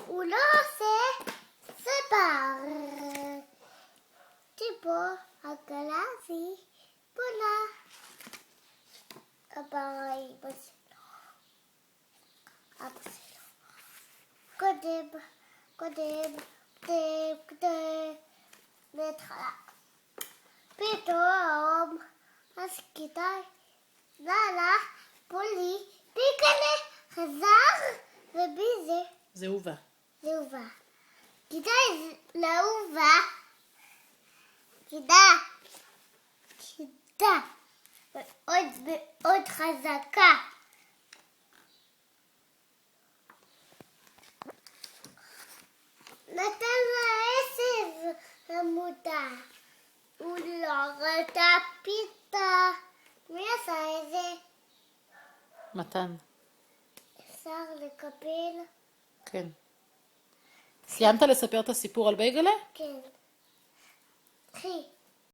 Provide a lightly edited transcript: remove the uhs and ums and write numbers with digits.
הוא לא עושה ספר. טיפו, עגלה ובולה. אבא שלו. אבא שלו. קודם, בהתחלה. פתאום, אז כדאי, נעלה, פולי, פיקנה, חזר, ובי זה. זה הובה. זה הובה. כדאי להובה. כדאי. עוד חזקה. נתן לה 10 עמודה. הוא לא רצה פיתה. מי עשה את זה? מתן. אפשר לקבל? כן. סיימת לספר את הסיפור על בייגלה? כן. קחי.